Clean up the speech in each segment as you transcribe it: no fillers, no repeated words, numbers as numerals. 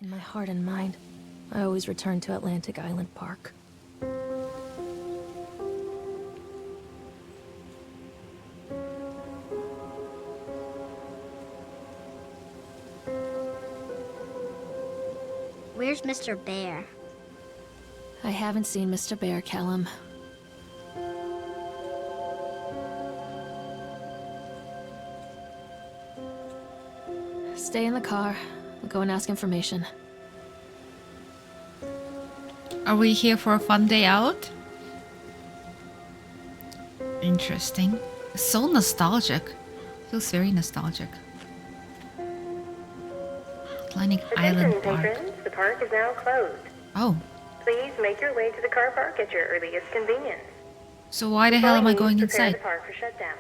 In my heart and mind, I always return to Atlantic Island Park. Where's Mr. Bear? I haven't seen Mr. Bear, Callum. Stay in the car. We'll go and ask information. Are we here for a fun day out? Interesting. So nostalgic. Feels very nostalgic. Atlantic Island Park. Patrons, the park is now closed. Oh, Please make your way to the car park at your earliest convenience. so why the hell am I going Prepare inside? the park for shutdown.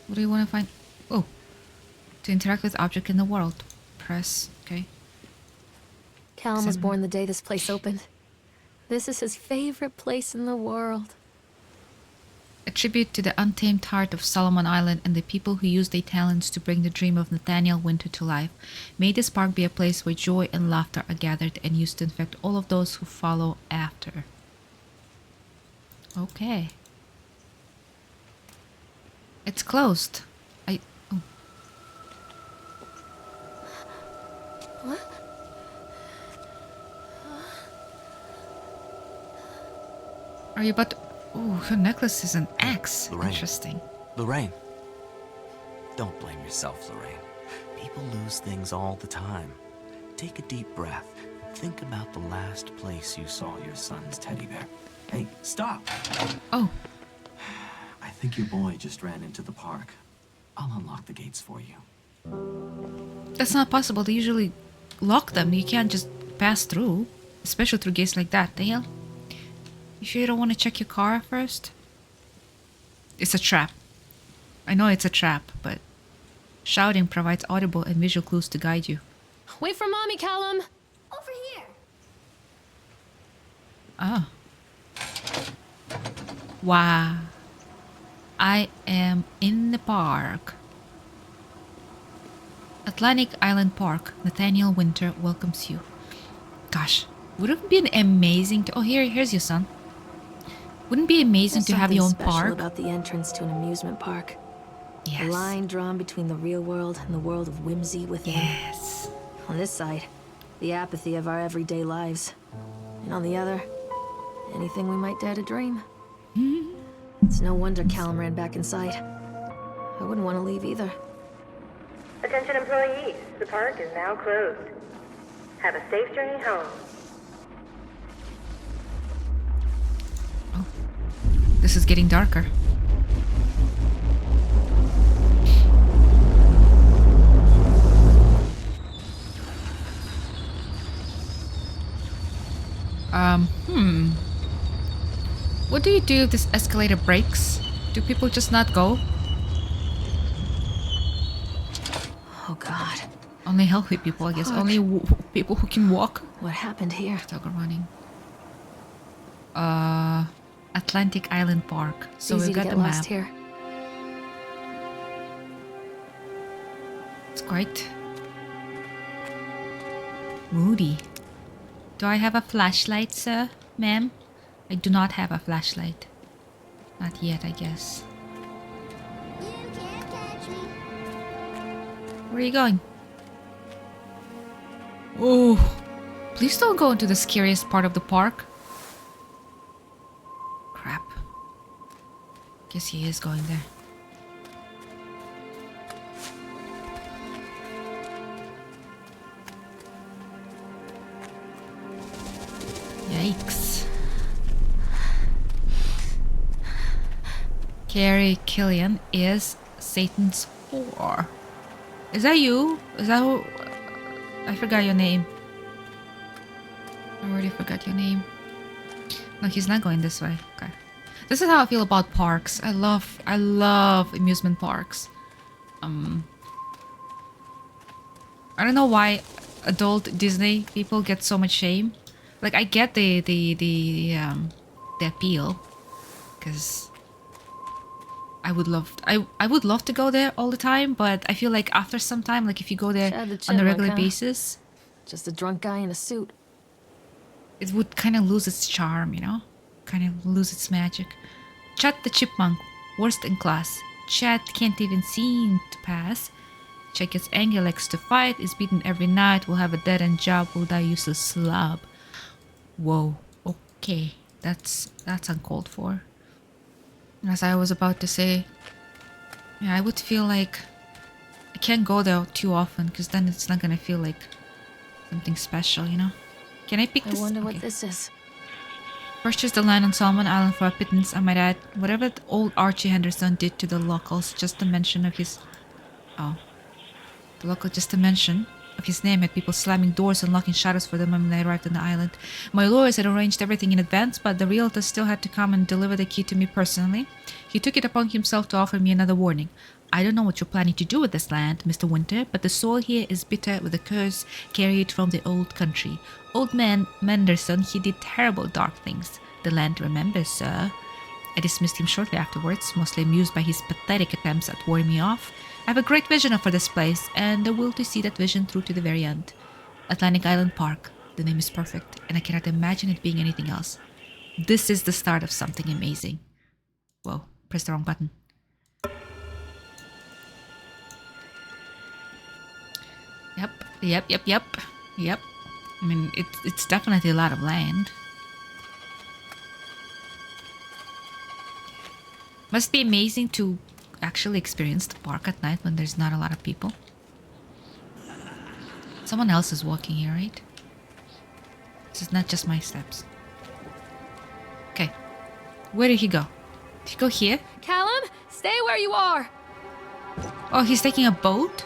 What do you want to find? Oh, to interact with object in the world. Press. Okay. Callum was Some- born the day this place opened. This is his favorite place in the world. A tribute to the untamed heart of Solomon Island and the people who used their talents to bring the dream of Nathaniel Winter to life. May this park be a place where joy and laughter are gathered and used to infect all of those who follow after. Okay. It's closed. Oh. What? Are you about to... Oh, her necklace is an axe. Lorraine. Interesting. Lorraine. Don't blame yourself, Lorraine. People lose things all the time. Take a deep breath. Think about the last place you saw your son's teddy bear. Hey, stop! Oh, I think your boy just ran into the park. I'll unlock the gates for you. that's not possible. They usually lock them. You can't just pass through. Especially through gates like that. The hell? You sure you don't want to check your car first? It's a trap. I know it's a trap, but shouting provides audible and visual clues to guide you. Wait for Mommy, Callum! Over here. Ah. Wow. I am in the park. Atlantic Island Park. Nathaniel Winter welcomes you. Gosh, would it have been amazing to... Oh, here's your son. Wouldn't it be amazing to have your own Something special park? about the entrance to an amusement park. A Yes. line drawn between the real world and the world of whimsy within. Yes. On this side, the apathy of our everyday lives. And on the other, anything we might dare to dream. It's no wonder Callum ran back inside. I wouldn't want to leave either. Attention employees, the park is now closed. Have a safe journey home. This is getting darker. What do you do if this escalator breaks? Do people just not go? Oh God, Only healthy people, I guess. Fuck. Only people who can walk. what happened here? Dog are running. Atlantic Island Park. So Easy we've to got get the lost map. here. It's quite moody. Do I have a flashlight, sir, ma'am? I do not have a flashlight. Not yet, I guess. You can't catch me. Where are you going? Oh, please don't go into the scariest part of the park. Crap. Guess he is going there. Yikes. Carrie Killian is Satan's whore. Is that you? Is that who? I forgot your name. I already forgot your name. No, he's not going this way. Okay. This is how I feel about parks. I love amusement parks. I don't know why adult Disney people get so much shame. Like, I get the appeal, because I would love to go there all the time, but I feel like after some time, like if you go there Chad the on a Chipmunk, regular huh? basis, Just a drunk guy in a suit. It would kind of lose its charm, you know? Kind of lose its magic. Chat the chipmunk, worst in class. Chat can't even seem to pass. Chat gets angry, likes to fight, is beaten every night, will have a dead-end job, will die useless slob. Whoa, okay. That's uncalled for. As I was about to say, yeah, I would feel like I can't go there too often because then it's not gonna feel like something special, you know? Can I pick I this? wonder Okay. what this is. Purchased the land on Solomon Island for a pittance, I might add. Whatever the old Archie Henderson did to the locals, just a mention of his... Oh. The local just a mention of his name had people slamming doors and locking shutters for them when they arrived on the island. My lawyers had arranged everything in advance, but the realtor still had to come and deliver the key to me personally. He took it upon himself to offer me another warning. I don't know what you're planning to do with this land, Mr. Winter, but the soil here is bitter with a curse carried from the old country. Old man Menderson, he did terrible dark things. The land remembers, sir. I dismissed him shortly afterwards, mostly amused by his pathetic attempts at warning me off. I have a great vision for this place, and the will to see that vision through to the very end. Atlantic Island Park. The name is perfect, and I cannot imagine it being anything else. This is the start of something amazing. Whoa, pressed the wrong button. Yep. I mean, it's definitely a lot of land. Must be amazing to actually experience the park at night when there's not a lot of people. Someone else is walking here, right? This is not just my steps. Okay. Where did he go? Did he go here? Callum, stay where you are. Oh, he's taking a boat?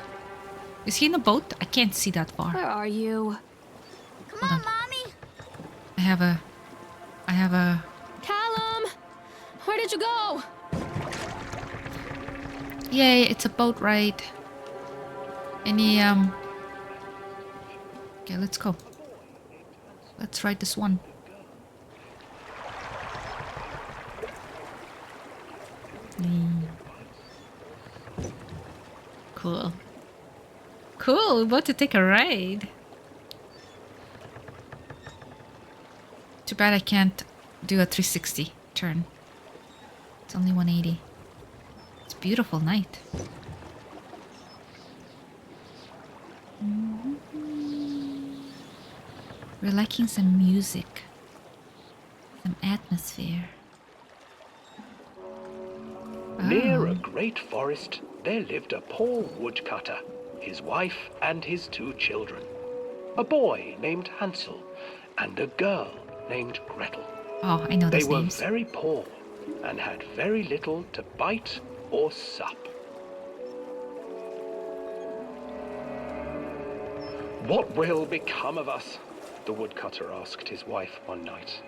Is he in a boat? I can't see that far. Where are you? Come on, Mommy. I have a... Callum, where did you go? Yay, it's a boat ride. Any, Okay, let's go. Let's ride this one. Cool. Cool, we're about to take a ride. Too bad I can't do a 360 turn. It's only 180. It's a beautiful night. We're liking some music. Some atmosphere. Near a great forest, there lived a poor woodcutter, his wife and his 2 children. A boy named Hansel and a girl named Gretel. Oh, I know They those were names. very poor and had very little to bite or sup. What will become of us? The woodcutter asked his wife one night.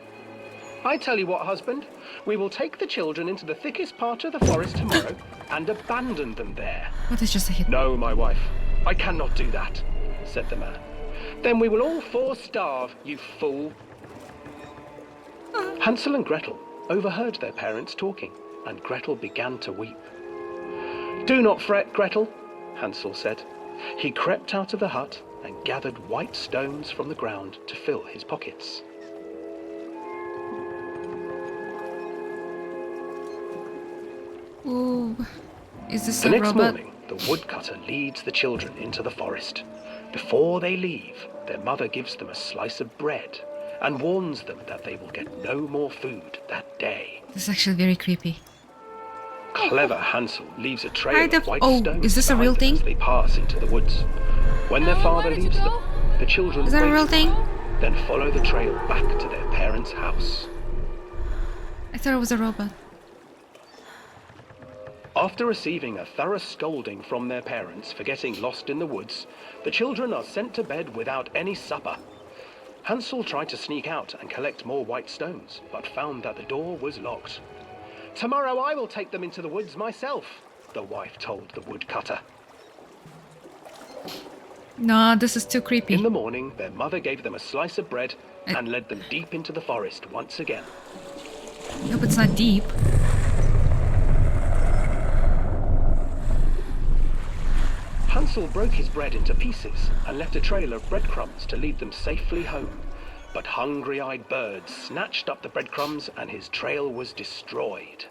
I tell you what, husband, we will take the children into the thickest part of the forest tomorrow and abandon them there. What is just a hit? No, my wife, I cannot do that, said the man. Then we will all 4 starve, you fool. Hansel and Gretel overheard their parents talking, and Gretel began to weep. Do not fret, Gretel, Hansel said. He crept out of the hut and gathered white stones from the ground to fill his pockets. Ooh. Is this The a next robot? morning, the woodcutter leads the children into the forest. Before they leave, their mother gives them a slice of bread and warns them that they will get no more food that day. This is actually very creepy. Clever Hansel leaves a trail Kind of of- white oh, stones is this a real behind them thing? as they pass into the woods. When their father where did you leaves them, go? the children Is that a wait real thing? then follow the trail back to their parents' house. I thought it was a robot. After receiving a thorough scolding from their parents for getting lost in the woods, the children are sent to bed without any supper. Hansel tried to sneak out and collect more white stones, but found that the door was locked. Tomorrow I will take them into the woods myself, the wife told the woodcutter. No, this is too creepy. In the morning, their mother gave them a slice of bread I- and led them deep into the forest once again. I hope it's not deep. Hansel broke his bread into pieces and left a trail of breadcrumbs to lead them safely home. But hungry-eyed birds snatched up the breadcrumbs and his trail was destroyed.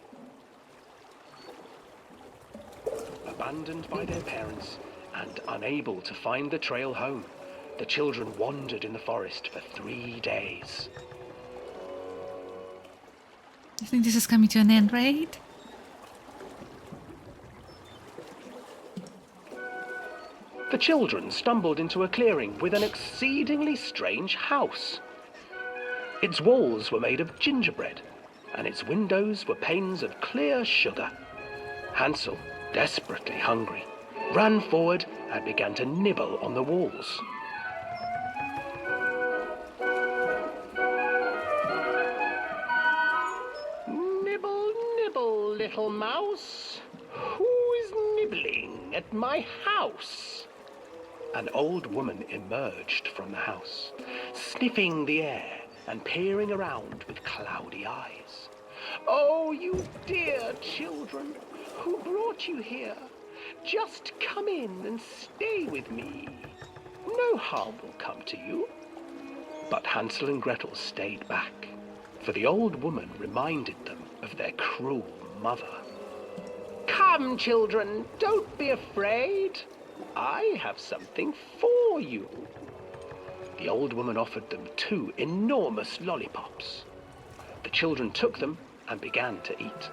Abandoned by their parents and unable to find the trail home, the children wandered in the forest for 3 days. I think this is coming to an end, right? The children stumbled into a clearing with an exceedingly strange house. Its walls were made of gingerbread, and its windows were panes of clear sugar. Hansel, desperately hungry, ran forward and began to nibble on the walls. Nibble, nibble, little mouse. Who is nibbling at my house? An old woman emerged from the house, sniffing the air and peering around with cloudy eyes. Oh, you dear children, who brought you here? Just come in and stay with me. No harm will come to you. But Hansel and Gretel stayed back, for the old woman reminded them of their cruel mother. Come, children, don't be afraid. I have something for you. The old woman offered them 2 enormous lollipops. The children took them and began to eat.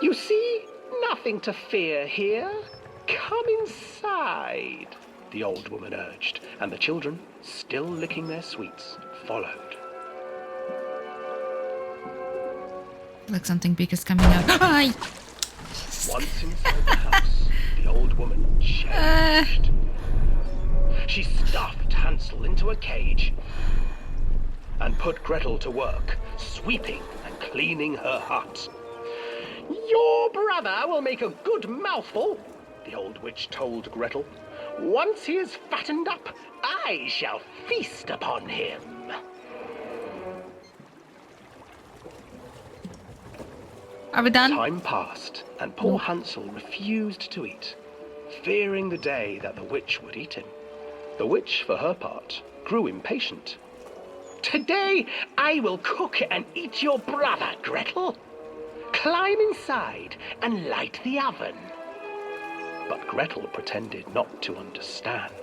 You see, nothing to fear here. Come inside, the old woman urged, and the children, still licking their sweets, followed. Like something big is coming out. Ay! Once inside the house, the old woman changed. She stuffed Hansel into a cage and put Gretel to work, sweeping and cleaning her hut. Your brother will make a good mouthful, the old witch told Gretel. Once he is fattened up, I shall feast upon him. Are we done? Time passed, and poor Hansel refused to eat, fearing the day that the witch would eat him. The witch, for her part, grew impatient. Today I will cook and eat your brother, Gretel. Climb inside and light the oven. But Gretel pretended not to understand.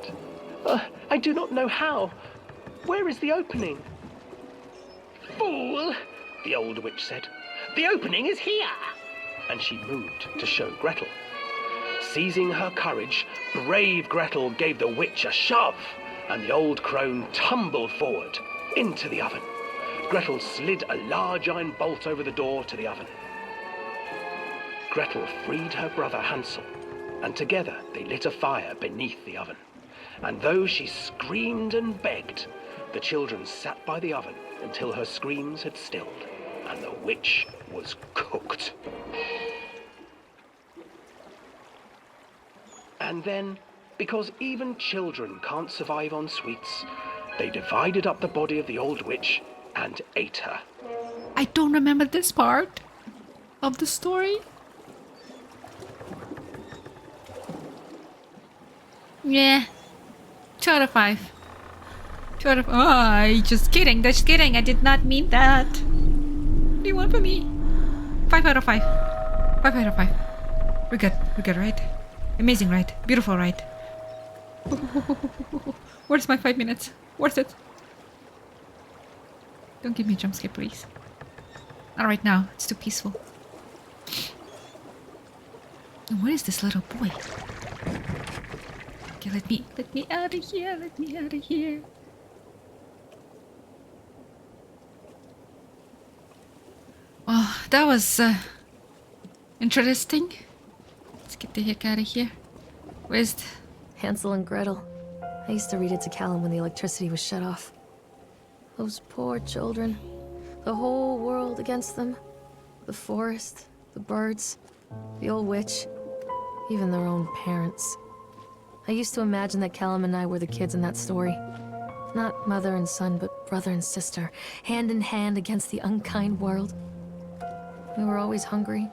I do not know how. Where is the opening? Fool, the old witch said. The opening is here. And she moved to show Gretel. Seizing her courage, brave Gretel gave the witch a shove, and the old crone tumbled forward into the oven. Gretel slid a large iron bolt over the door to the oven. Gretel freed her brother Hansel, and together they lit a fire beneath the oven. And though she screamed and begged, the children sat by the oven until her screams had stilled, and the witch was cooked. And then, because even children can't survive on sweets, they divided up the body of the old witch and ate her. I don't remember this part of the story. Yeah. 2 out of 5. 2 out of... Oh, just kidding. Just kidding. I did not mean that. What do you want from me? 5 out of 5. 5 out of 5. We're good. We're good, right? Amazing, right? Beautiful, right? Where's my 5 minutes? Worth it. Don't give me a jump scare, please. Not right now. It's too peaceful. And where is this little boy? Okay, let me out of here. Let me out of here. Well, that was interesting. Let's get the heck out of here. Where's the... Hansel and Gretel. I used to read it to Callum when the electricity was shut off. Those poor children. The whole world against them. The forest, the birds, the old witch, even their own parents. I used to imagine that Callum and I were the kids in that story. Not mother and son, but brother and sister, hand in hand against the unkind world. We were always hungry,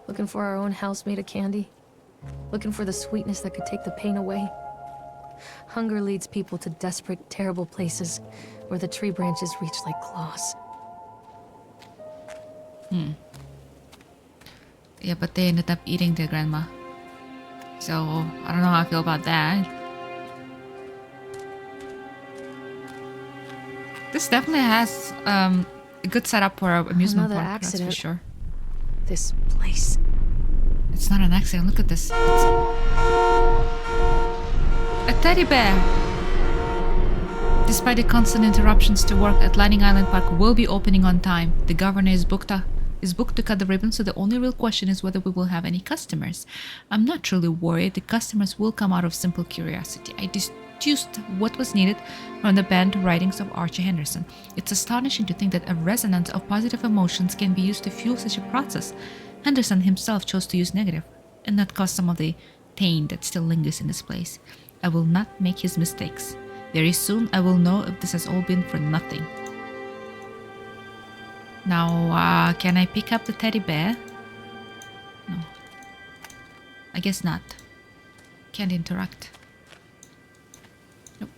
looking for our own house made of candy. looking for the sweetness that could take the pain away. Hunger leads people to desperate, terrible places where the tree branches reach like claws. Yeah, but they ended up eating their grandma. So, I don't know how I feel about that. This definitely has a good setup for an amusement Another park, accident. that's for sure. This place. It's not an accident, look at this. It's a teddy bear! Despite the constant interruptions to work at Lightning Island Park will be opening on time. The governor is booked to cut the ribbon, so the only real question is whether we will have any customers. I'm not truly worried. The customers will come out of simple curiosity. I deduced what was needed from the banned writings of Archie Henderson. It's astonishing to think that a resonance of positive emotions can be used to fuel such a process. Henderson himself chose to use negative, and not cause some of the pain that still lingers in this place. I will not make his mistakes. Very soon I will know if this has all been for nothing. Now, can I pick up the teddy bear? No. I guess not. Can't interact. Nope.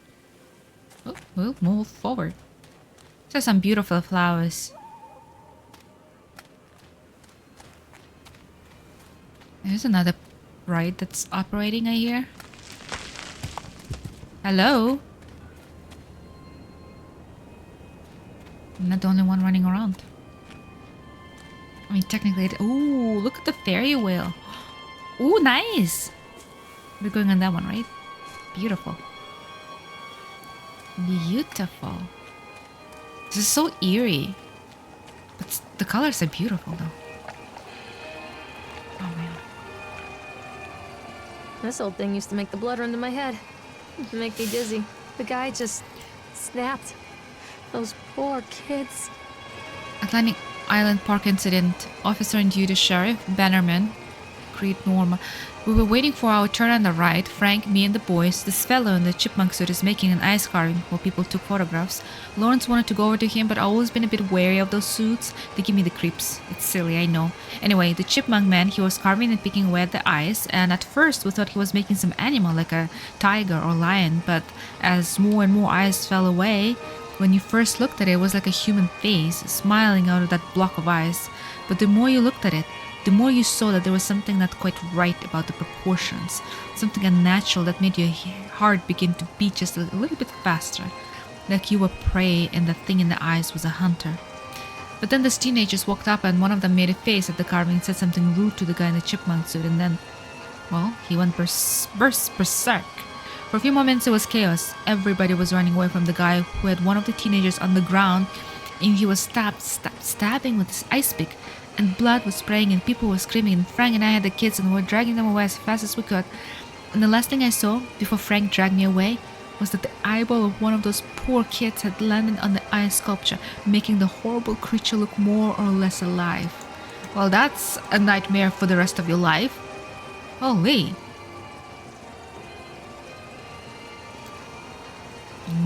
Oh, we'll move forward. There's some beautiful flowers. There's another ride that's operating, I hear. Hello? I'm not the only one running around. I mean, technically, ooh, look at the Ferry wheel. Ooh, nice. We're going on that one, right? Beautiful. Beautiful. This is so eerie. But the colors are beautiful, though. Oh, man. This old thing used to make the blood run to my head. To make me dizzy. The guy just snapped. Those poor kids. Atlantic Island Park incident. Officer and duty Sheriff Bannerman, Creed Norma. We were waiting for our turn on the right. Frank, me, and the boys. This fellow in the chipmunk suit is making an ice carving while people took photographs. Lawrence wanted to go over to him, but I've always been a bit wary of those suits. They give me the creeps. It's silly, I know. Anyway, the chipmunk man, he was carving and picking away at the ice, and at first we thought he was making some animal like a tiger or lion, but as more and more ice fell away, when you first looked at it, it was like a human face smiling out of that block of ice. But the more you looked at it, the more you saw that there was something not quite right about the proportions, something unnatural that made your heart begin to beat just a little bit faster, like you were prey and the thing in the eyes was a hunter. But then these teenagers walked up and one of them made a face at the carving and said something rude to the guy in the chipmunk suit, and then, well, he went berserk. For a few moments it was chaos. Everybody was running away from the guy who had one of the teenagers on the ground, and he was stabbing with his ice pick, and blood was spraying and people were screaming, and Frank and I had the kids and we were dragging them away as fast as we could. And the last thing I saw before Frank dragged me away was that the eyeball of one of those poor kids had landed on the ice sculpture, making the horrible creature look more or less alive. Well, that's a nightmare for the rest of your life. Holy.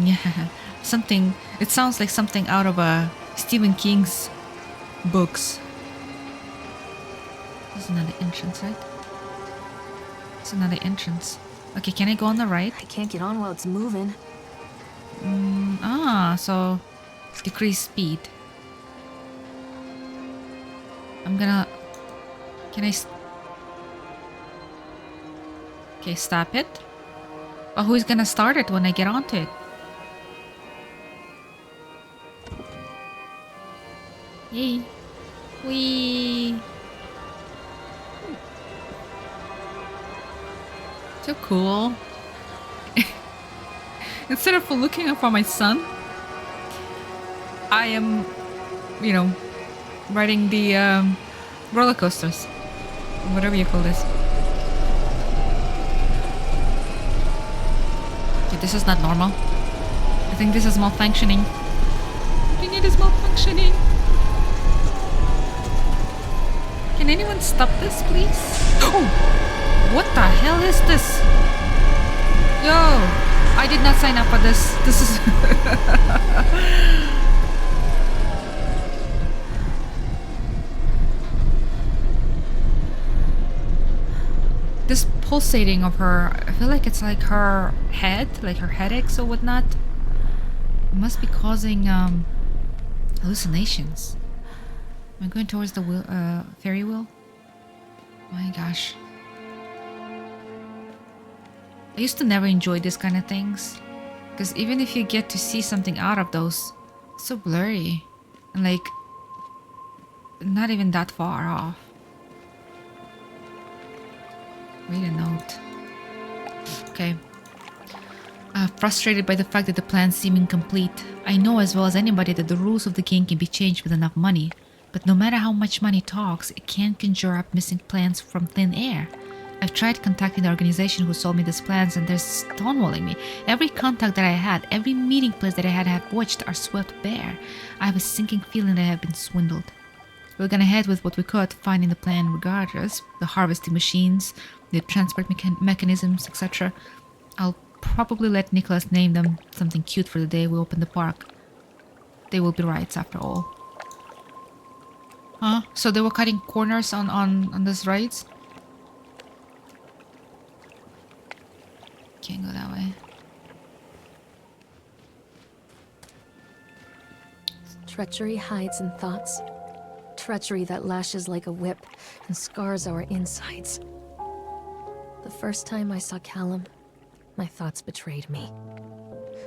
Yeah, something, it sounds like something out of Stephen King's books. There's another entrance, right? There's another entrance. Okay, can I go on the right? I can't get on while it's moving. So decrease speed. I'm gonna... Can I... Okay, stop it. But who's gonna start it when I get onto it? Yay. Whee! So cool. Instead of looking for my son, I am, you know, riding the roller coasters. Whatever you call this. Okay, this is not normal. I think this is malfunctioning. I think it is malfunctioning. Can anyone stop this, please? Oh! What the hell is this? Yo! I did not sign up for this. This is... this pulsating of her, I feel like it's like her head, like her headaches or whatnot. It must be causing hallucinations. Am I going towards the ferry wheel? Oh my gosh. I used to never enjoy this kind of things. Because even if you get to see something out of those, it's so blurry. And like, not even that far off. Read a note. Okay. Frustrated by the fact that the plans seem incomplete. I know as well as anybody that the rules of the game can be changed with enough money. But no matter how much money talks, it can't conjure up missing plans from thin air. I've tried contacting the organization who sold me these plans and they're stonewalling me. Every contact that I had, every meeting place that I had watched are swept bare. I have a sinking feeling that I have been swindled. We're gonna head with what we could, finding the plan regardless. The harvesting machines, the transport mechanisms, etc. I'll probably let Nicholas name them something cute for the day we open the park. They will be rights after all. Huh? So they were cutting corners on these rides? Can't go that way. Treachery hides in thoughts. Treachery that lashes like a whip and scars our insides. The first time I saw Callum, my thoughts betrayed me.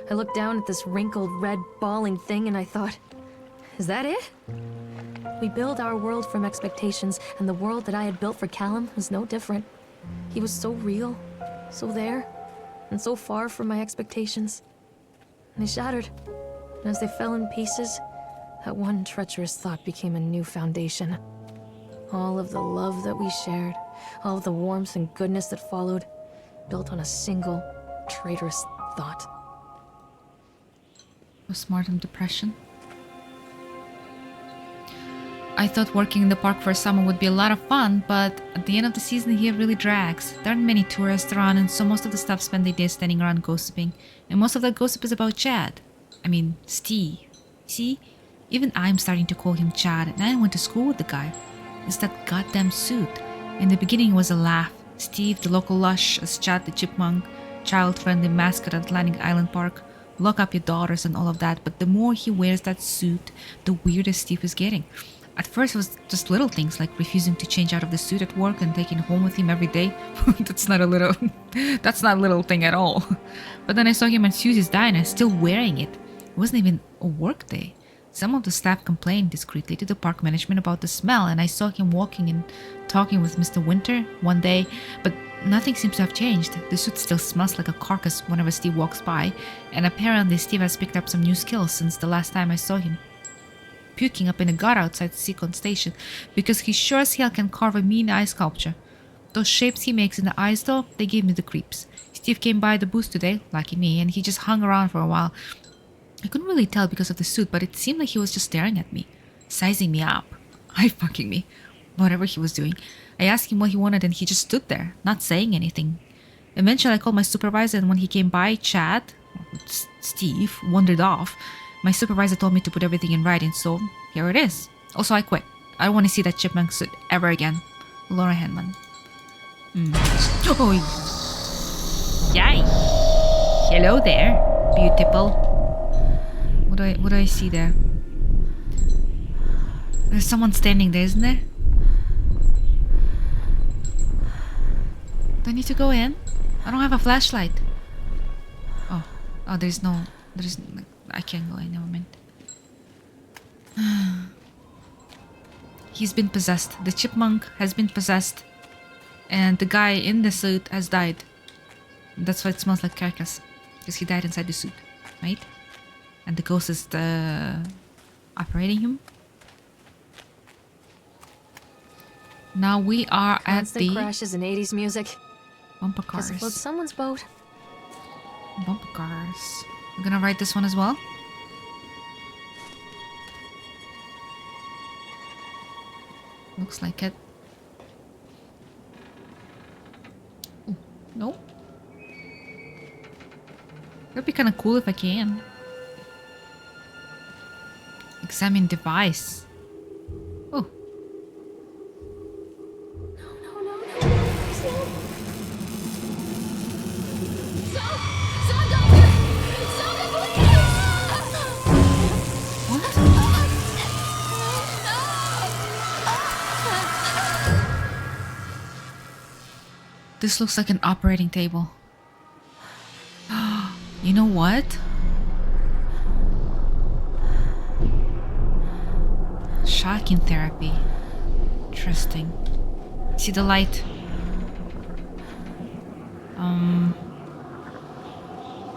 I looked down at this wrinkled, red, bawling thing and I thought, is that it? We build our world from expectations, and the world that I had built for Callum was no different. He was so real, so there, and so far from my expectations. And they shattered, and as they fell in pieces, that one treacherous thought became a new foundation. All of the love that we shared, all of the warmth and goodness that followed, built on a single, traitorous thought. Postmortem depression. I thought working in the park for a summer would be a lot of fun, but at the end of the season here really drags. There aren't many tourists around, and so most of the staff spend their days standing around gossiping. And most of that gossip is about Chad. I mean, Steve. See? Even I'm starting to call him Chad, and I went to school with the guy. It's that goddamn suit. In the beginning it was a laugh. Steve, the local lush, as Chad the chipmunk, child-friendly mascot at Atlantic Island Park. Lock up your daughters and all of that, but the more he wears that suit, the weirder Steve is getting. At first it was just little things like refusing to change out of the suit at work and taking it home with him every day. That's not a little thing at all. But then I saw him at Susie's diner still wearing it. It wasn't even a work day. Some of the staff complained discreetly to the park management about the smell, and I saw him walking and talking with Mr. Winter one day, but nothing seems to have changed. The suit still smells like a carcass whenever Steve walks by, and apparently Steve has picked up some new skills since the last time I saw him. Puking up in a gutter outside Seacon Station, because he sure as hell can carve a mean eye sculpture. Those shapes he makes in the eyes though, they gave me the creeps. Steve came by the booth today, lucky me, and he just hung around for a while. I couldn't really tell because of the suit, but it seemed like he was just staring at me, sizing me up, eye-fucking me, whatever he was doing. I asked him what he wanted and he just stood there, not saying anything. Eventually I called my supervisor, and when he came by, Steve wandered off. My supervisor told me to put everything in writing, so here it is. Also, I quit. I don't want to see that chipmunk suit ever again. Laura Hanman. Oh, yay! Hello there, beautiful. What do I see there? There's someone standing there, isn't there? Do I need to go in? I don't have a flashlight. Oh, I can't go in, never mind. He's been possessed. The chipmunk has been possessed. And the guy in the suit has died. That's why it smells like carcass. Because he died inside the suit, right? And the ghost is operating him. Now we are at Constant the crashes and 80s music. bumper cars. Guess it floats someone's boat. Bumper cars. I'm gonna ride this one as well. Looks like it. Ooh, no. That'd be kind of cool if I can. Examine device. Oh. No. This looks like an operating table. You know what? Shocking therapy. Interesting. See the light?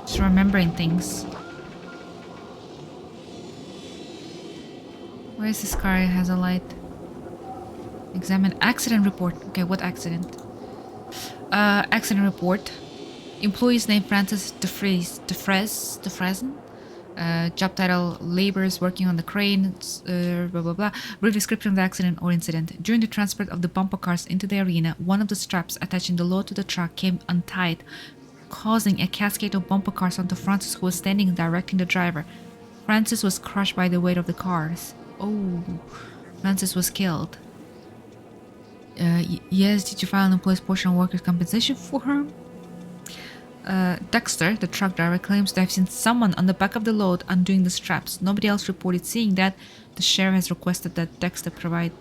Just remembering things. Where is this car? It has a light. Examine accident report. Okay, what accident? Accident report. Employee's name Francis DeFresen. Job title laborers working on the crane. Blah blah blah. Brief description of the accident or incident. During the transport of the bumper cars into the arena, one of the straps attaching the load to the truck came untied, causing a cascade of bumper cars onto Francis, who was standing and directing the driver. Francis was crushed by the weight of the cars. Oh, Francis was killed. Yes, did you file an employee's portion of workers' compensation form? Dexter, the truck driver, claims to have seen someone on the back of the load undoing the straps. Nobody else reported seeing that. The sheriff has requested that Dexter provide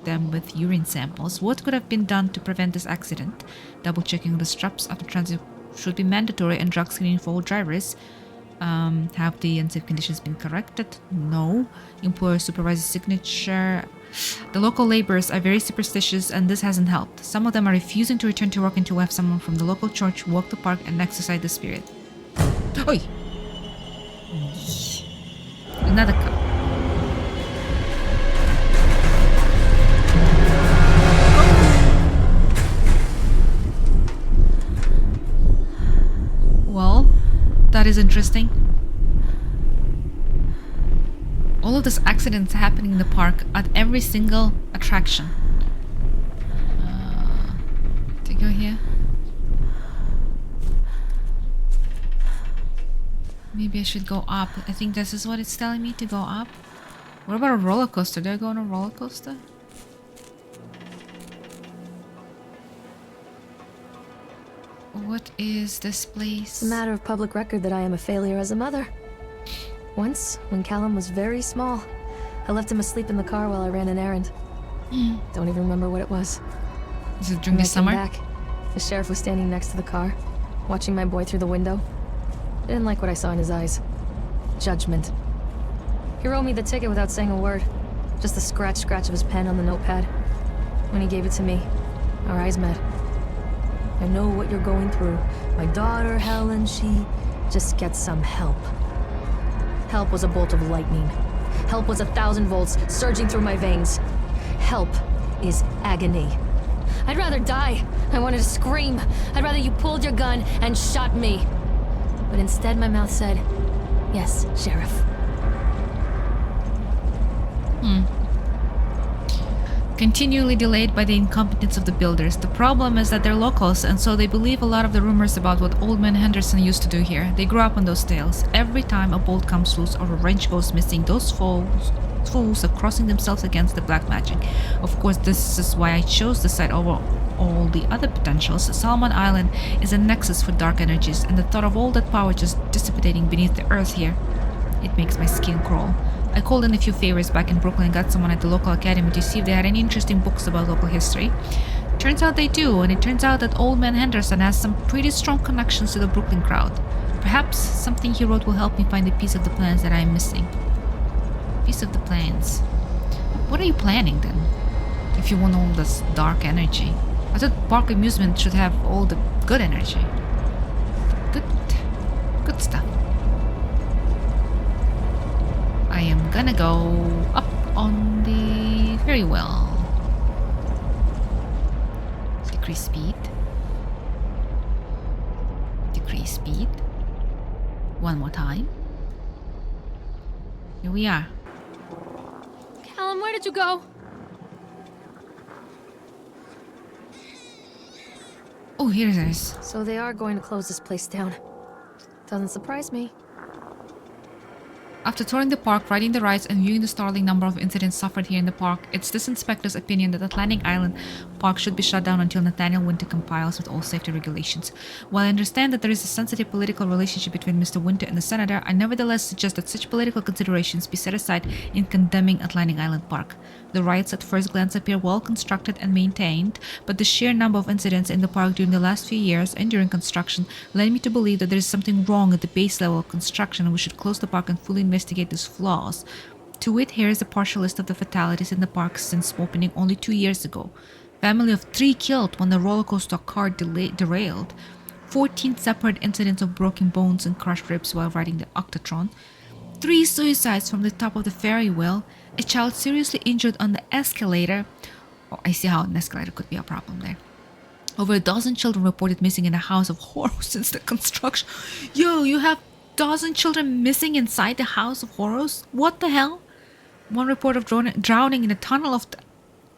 them with urine samples. What could have been done to prevent this accident? Double checking the straps after transit should be mandatory, and drug screening for all drivers. Have the unsafe conditions been corrected? No. Employer supervisor's signature. The local laborers are very superstitious, and this hasn't helped. Some of them are refusing to return to work until we have someone from the local church walk the park and exercise the spirit. Oi! Another cup. Well, that is interesting. All of these accidents happening in the park at every single attraction. To go here. Maybe I should go up. I think this is what it's telling me, to go up. What about a roller coaster? Do I go on a roller coaster? What is this place? It's a matter of public record that I am a failure as a mother. Once, when Callum was very small, I left him asleep in the car while I ran an errand. Don't even remember what it was. Is it during the When I summer? came back, the sheriff was standing next to the car, watching my boy through the window. I didn't like what I saw in his eyes. Judgment. He wrote me the ticket without saying a word. Just the scratch of his pen on the notepad. When he gave it to me, our eyes met. I know what you're going through. My daughter, Helen, she just gets some help. Help was a bolt of lightning. Help was 1,000 volts surging through my veins. Help is agony. I'd rather die. I wanted to scream. I'd rather you pulled your gun and shot me. But instead my mouth said, yes, Sheriff. Continually delayed by the incompetence of the builders. The problem is that they're locals, and so they believe a lot of the rumors about what Old Man Henderson used to do here. They grew up on those tales. Every time a bolt comes loose or a wrench goes missing, those fools are crossing themselves against the black magic. Of course, this is why I chose this site over all the other potentials. Salmon Island is a nexus for dark energies, and the thought of all that power just dissipating beneath the earth here, it makes my skin crawl. I called in a few favors back in Brooklyn and got someone at the local academy to see if they had any interesting books about local history. Turns out they do, and it turns out that Old Man Henderson has some pretty strong connections to the Brooklyn crowd. Perhaps something he wrote will help me find a piece of the plans that I am missing. Piece of the plans. What are you planning then? If you want all this dark energy. I thought Park Amusement should have all the good energy. Good stuff. I am gonna go up on the very well. Decrease speed. Decrease speed. One more time. Here we are. Callum, where did you go? Oh, here it is. So they are going to close this place down. Doesn't surprise me. After touring the park, riding the rides, and viewing the startling number of incidents suffered here in the park, it's this inspector's opinion that Atlantic Island Park should be shut down until Nathaniel Winter complies with all safety regulations. While I understand that there is a sensitive political relationship between Mr. Winter and the senator, I nevertheless suggest that such political considerations be set aside in condemning Atlantic Island Park. The rides at first glance appear well constructed and maintained, but the sheer number of incidents in the park during the last few years and during construction led me to believe that there is something wrong at the base level of construction and we should close the park and fully investigate these flaws. To wit, here is a partial list of the fatalities in the park since opening only 2 years ago. Family of 3 killed when the roller coaster car derailed. 14 separate incidents of broken bones and crushed ribs while riding the Octatron. 3 suicides from the top of the Ferry wheel. A child seriously injured on the escalator. Oh, I see how an escalator could be a problem there. Over a dozen children reported missing in a house of horrors since the construction. Yo, you have dozen children missing inside the house of horrors? What the hell? One report of drowning in a tunnel of...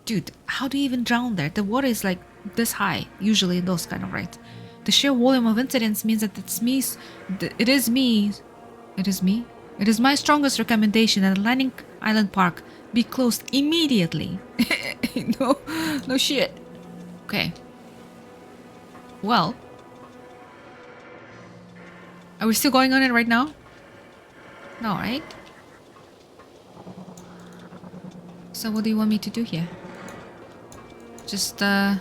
Dude, how do you even drown there? The water is like this high, usually in those kind of rides. The sheer volume of incidents means that it is my strongest recommendation that Atlantic Island Park be closed immediately. No shit. Okay. Well. Are we still going on it right now? No, right? So what do you want me to do here? Just, Oh.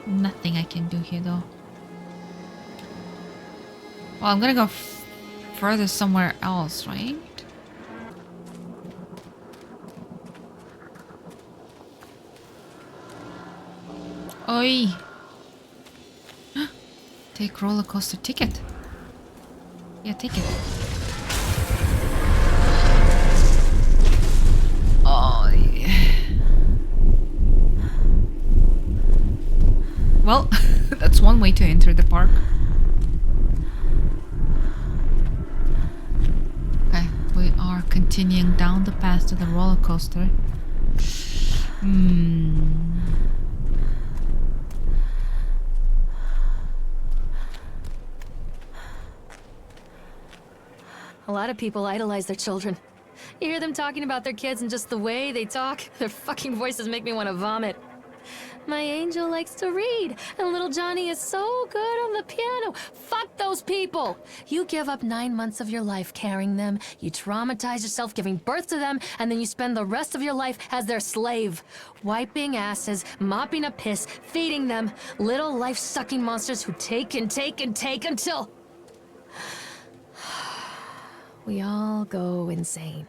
Nothing I can do here though. Well, I'm gonna go further somewhere else, right? Oi! Take roller coaster ticket. Yeah, take it. Oh, yeah. Well, that's one way to enter the park. Okay, we are continuing down the path to the roller coaster. A lot of people idolize their children. You hear them talking about their kids and just the way they talk, their fucking voices make me want to vomit. My angel likes to read, and little Johnny is so good on the piano. Fuck those people! You give up 9 months of your life carrying them, you traumatize yourself giving birth to them, and then you spend the rest of your life as their slave. Wiping asses, mopping up piss, feeding them. Little life-sucking monsters who take and take and take until... we all go insane.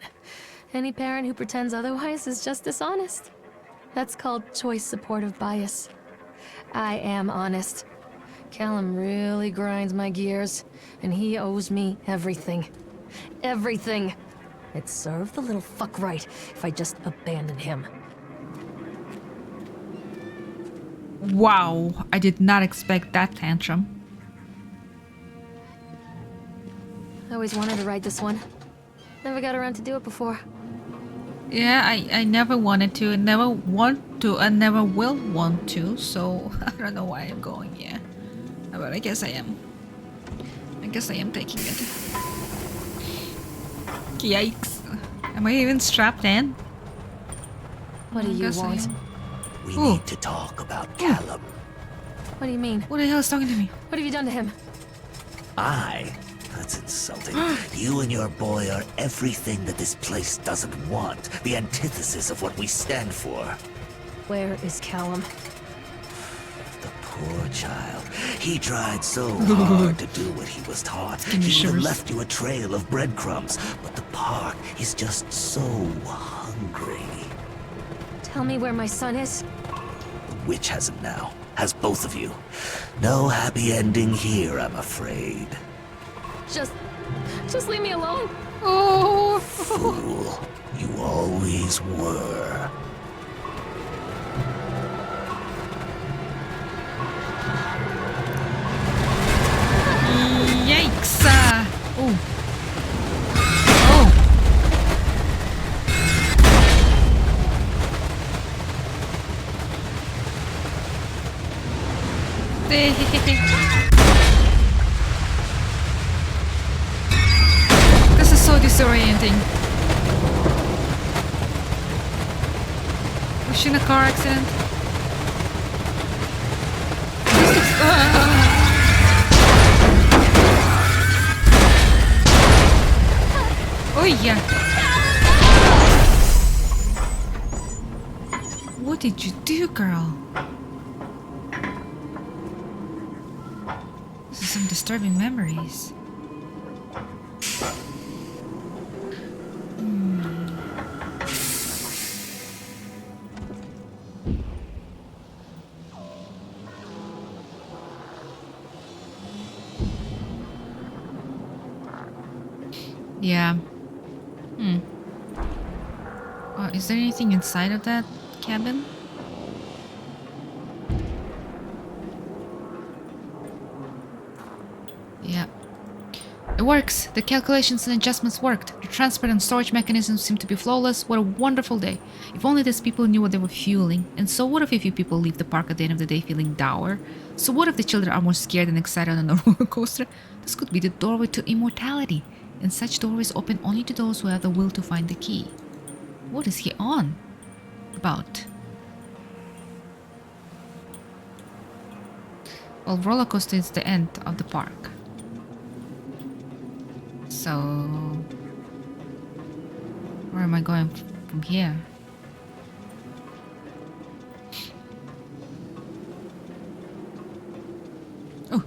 Any parent who pretends otherwise is just dishonest. That's called choice supportive bias. I am honest. Callum really grinds my gears, and he owes me everything. Everything. It'd serve the little fuck right if I just abandoned him. Wow, I did not expect that tantrum. I always wanted to ride this one. Never got around to do it before. Yeah, I never wanted to, and never want to, and never will want to, so I don't know why I'm going, yeah. But I guess I am. I guess I am taking it. Yikes. Am I even strapped in? What do you want? We Ooh. need to talk about Callum. What do you mean? Who the hell is talking to me? What have you done to him? That's insulting. You and your boy are everything that this place doesn't want. The antithesis of what we stand for. Where is Callum? The poor child. He tried so hard to do what he was taught. Give me He would have shivers. left you a trail of breadcrumbs, but the park is just so hungry. Tell me where my son is. The witch has him now. Has both of you. No happy ending here, I'm afraid. Just leave me alone. Oh, Fool. You always were. yikes! Oh. Oh. This is so disorienting. Was she in a car accident? This looks... Oh yeah. What did you do, girl? This is some disturbing memories. Yeah. Is there anything inside of that cabin? Yeah. It works. The calculations and adjustments worked. The transport and storage mechanisms seem to be flawless. What a wonderful day. If only these people knew what they were fueling. And so what if a few people leave the park at the end of the day feeling dour? So what if the children are more scared and excited on a roller coaster? This could be the doorway to immortality. And such doorways open only to those who have the will to find the key. What is he on about? Well, roller coaster is the end of the park. So, where am I going from here? Oh,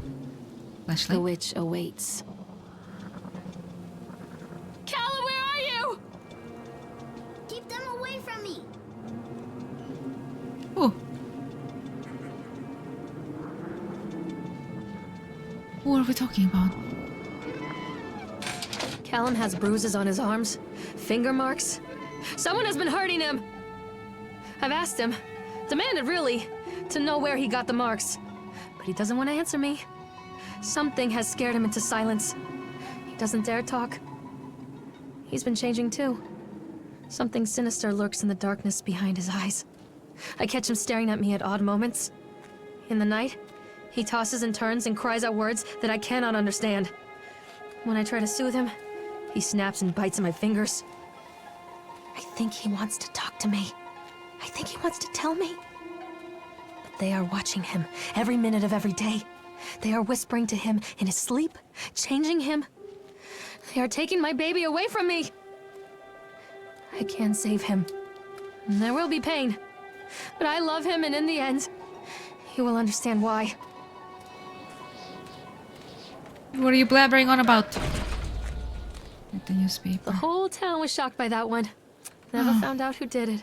flashlight. The witch awaits. Callum, where are you? Keep them away from me. Oh. What are we talking about? Callum has bruises on his arms, finger marks. Someone has been hurting him. I've asked him, demanded really, to know where he got the marks. But he doesn't want to answer me. Something has scared him into silence. He doesn't dare talk. He's been changing too. Something sinister lurks in the darkness behind his eyes. I catch him staring at me at odd moments. In the night, he tosses and turns and cries out words that I cannot understand. When I try to soothe him, he snaps and bites at my fingers. I think he wants to talk to me. I think he wants to tell me. But they are watching him every minute of every day. They are whispering to him in his sleep, changing him. They are taking my baby away from me. I can save him. There will be pain. But I love him, and in the end, he will understand why. What are you blabbering on about? At the newspaper. The whole town was shocked by that one. Never found out who did it.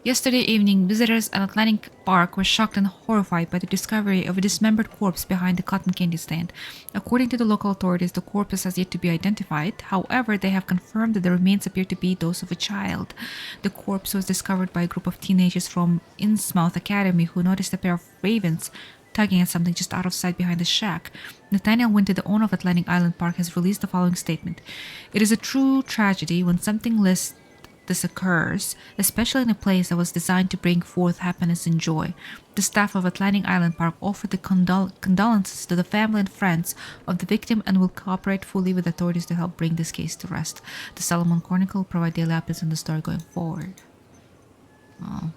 Yesterday evening, visitors at Atlantic Park were shocked and horrified by the discovery of a dismembered corpse behind the cotton candy stand. According to the local authorities, the corpse has yet to be identified. However, they have confirmed that the remains appear to be those of a child. The corpse was discovered by a group of teenagers from Innsmouth Academy who noticed a pair of ravens tugging at something just out of sight behind the shack. Nathaniel Winter, the owner of Atlantic Island Park, has released the following statement. It is a true tragedy when something less this occurs, especially in a place that was designed to bring forth happiness and joy. The staff of Atlantic Island Park offer the condolences to the family and friends of the victim and will cooperate fully with authorities to help bring this case to rest. The Solomon Chronicle will provide daily updates on the story going forward. Oh,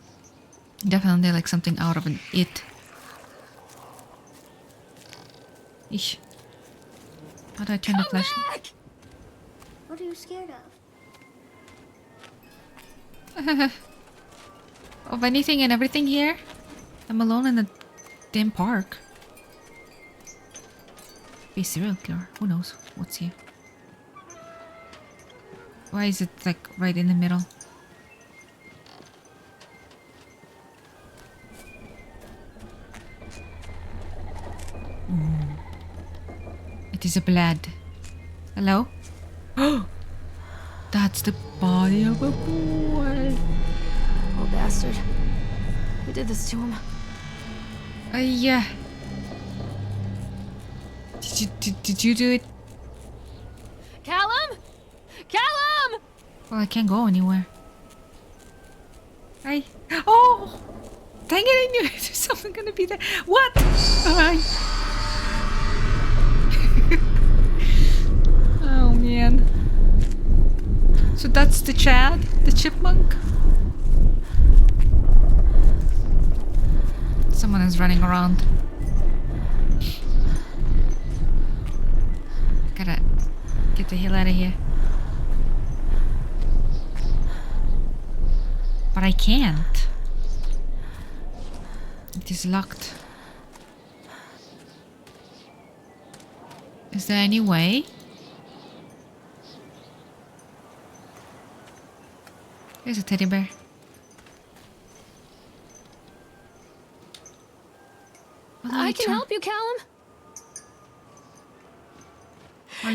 definitely like something out of an It. Eesh. How do I turn the flashlight? What are you scared of? Of anything and everything here? I'm alone in a damn park. Be a serial killer. Who knows what's here? Why is it like right in the middle? It is a blood. Hello? Oh! That's the body of a boy. Oh, bastard. Who did this to him? Yeah. Did you do it? Callum? Callum! Well, I can't go anywhere. Oh! Dang it, I knew there's something gonna be there. What? Oh, man. So that's the Chad, the chipmunk? Someone is running around. Gotta get the hell out of here. But I can't. It is locked. Is there any way? There's a teddy bear. I can help you, Callum.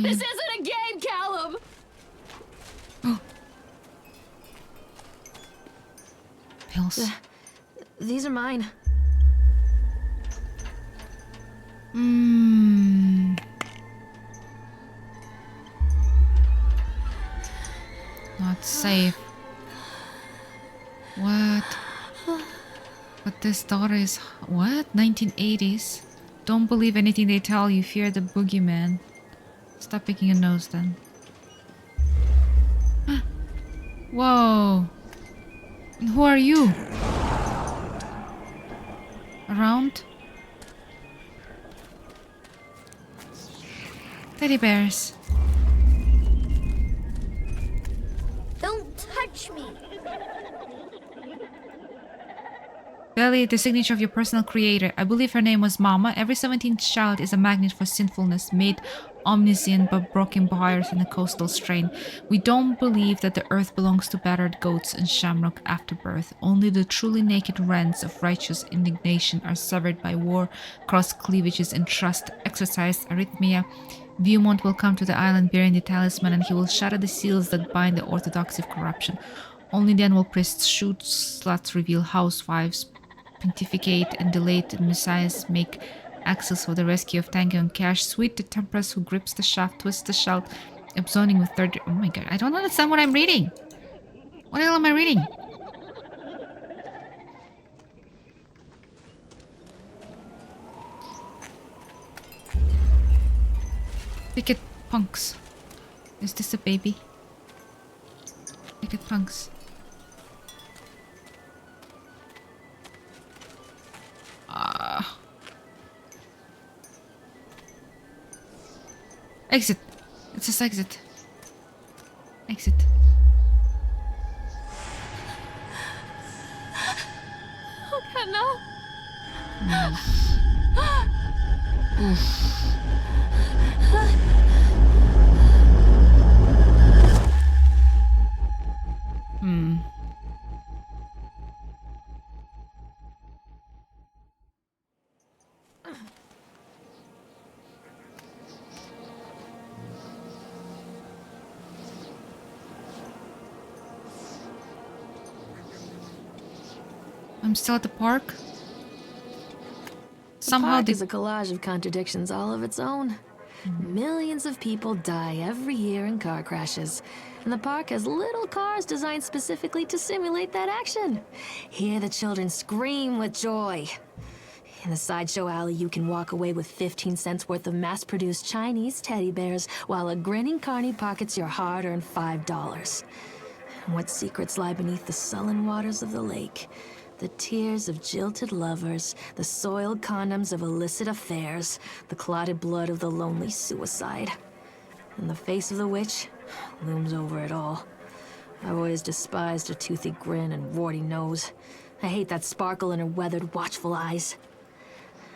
This isn't a game, Callum! Pills. These are mine. Not safe. What? But this daughter is... What? 1980s? Don't believe anything they tell you. Fear the boogeyman. Stop picking your nose then. Whoa. And who are you? Around? Teddy bears. Don't touch me! Belly, the signature of your personal creator. I believe her name was Mama. Every 17th child is a magnet for sinfulness, made omniscient by broken buyers in a coastal strain. We don't believe that the earth belongs to battered goats and shamrock after birth. Only the truly naked rents of righteous indignation are severed by war, cross cleavages, and trust. Exercise arrhythmia. Viewmont will come to the island bearing the talisman, and he will shatter the seals that bind the orthodoxy of corruption. Only then will priests shoot, sluts reveal housewives, pontificate and delate, and messiahs make axles for the rescue of Tango and Cash. Sweet the temperance who grips the shaft, twists the shout, absoning with third... Oh my god, I don't understand what I'm reading. What the hell am I reading? Picket punks. Is this a baby? Picket punks. Exit. It says exit. Exit. Okay, no. I'm still at the park. The Somehow park they... is a collage of contradictions all of its own. Millions of people die every year in car crashes, and the park has little cars designed specifically to simulate that action. Hear the children scream with joy. In the sideshow alley, you can walk away with 15 cents worth of mass-produced Chinese teddy bears, while a grinning carny pockets your hard-earned $5. And what secrets lie beneath the sullen waters of the lake? The tears of jilted lovers, the soiled condoms of illicit affairs, the clotted blood of the lonely suicide. And the face of the witch looms over it all. I've always despised her toothy grin and warty nose. I hate that sparkle in her weathered, watchful eyes.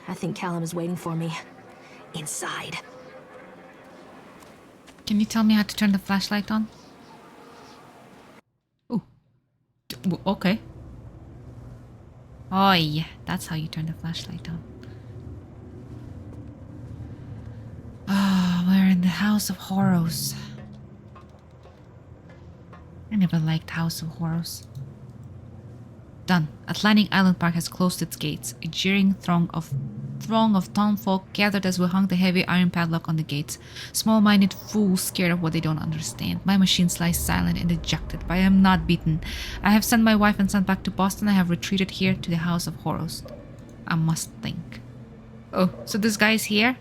I think Callum is waiting for me. Inside. Can you tell me how to turn the flashlight on? Ooh. Okay. Oh yeah, that's how you turn the flashlight on. Ah, we're in the House of Horrors. I never liked House of Horrors. Done. Atlantic Island Park has closed its gates. A jeering throng of townfolk gathered as we hung the heavy iron padlock on the gates. Small-minded fools scared of what they don't understand. My machines lie silent and dejected, but I am not beaten. I have sent my wife and son back to Boston. I have retreated here to the House of Horrors. I must think. Oh, so this guy's here?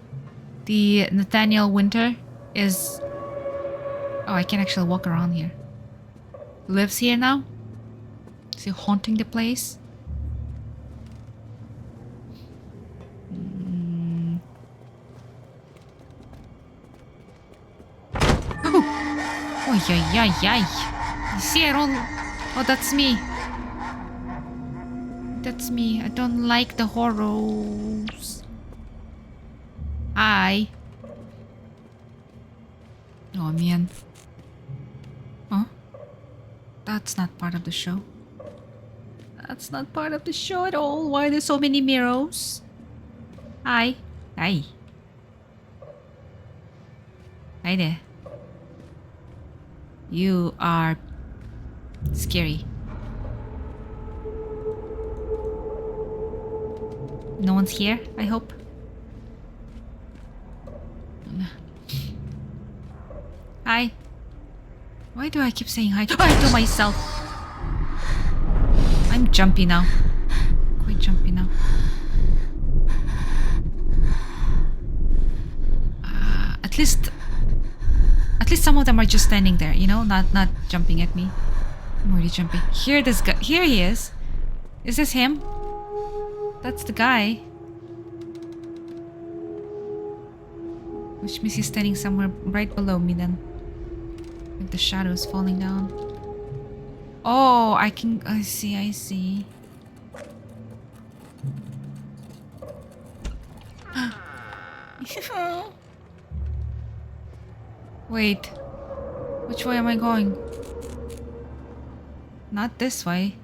The Nathaniel Winter is... Oh, I can actually walk around here. Lives here now? Is he haunting the place? Oh, yay, yay, yay. You see, I don't... Oh, that's me. It's me. I don't like the horrors. Hi. Oh man. Huh? That's not part of the show. That's not part of the show at all. Why are there so many mirrors? Hi. Hi. Hi there. You are scary. No one's here, I hope. Hi. Why do I keep saying hi to myself? I'm jumpy now. Quite jumpy now. At least some of them are just standing there, you know, not jumping at me. I'm already jumping. Here this guy. Here he is. Is this him? That's the guy. Which means he's standing somewhere right below me then. With the shadows falling down. Oh, I see. Wait. Which way am I going? Not this way.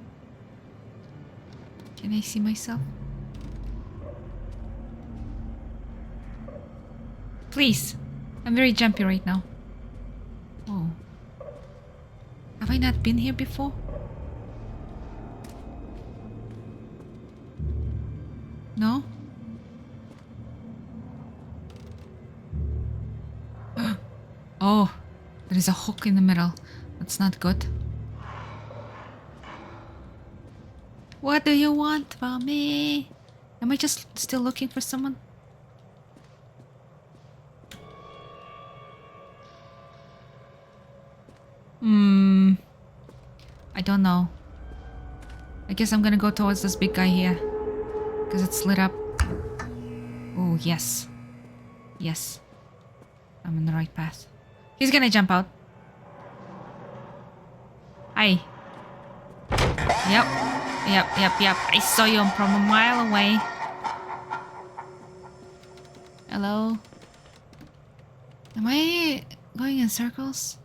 Can I see myself? Please. I'm very jumpy right now. Oh. Have I not been here before? No? Oh, there is a hook in the middle. That's not good. What do you want from me? Am I just still looking for someone? I don't know. I guess I'm gonna go towards this big guy here. Because it's lit up. Oh, yes. Yes. I'm on the right path. He's gonna jump out. Hi. Yep. I saw you from a mile away. Hello? Am I going in circles?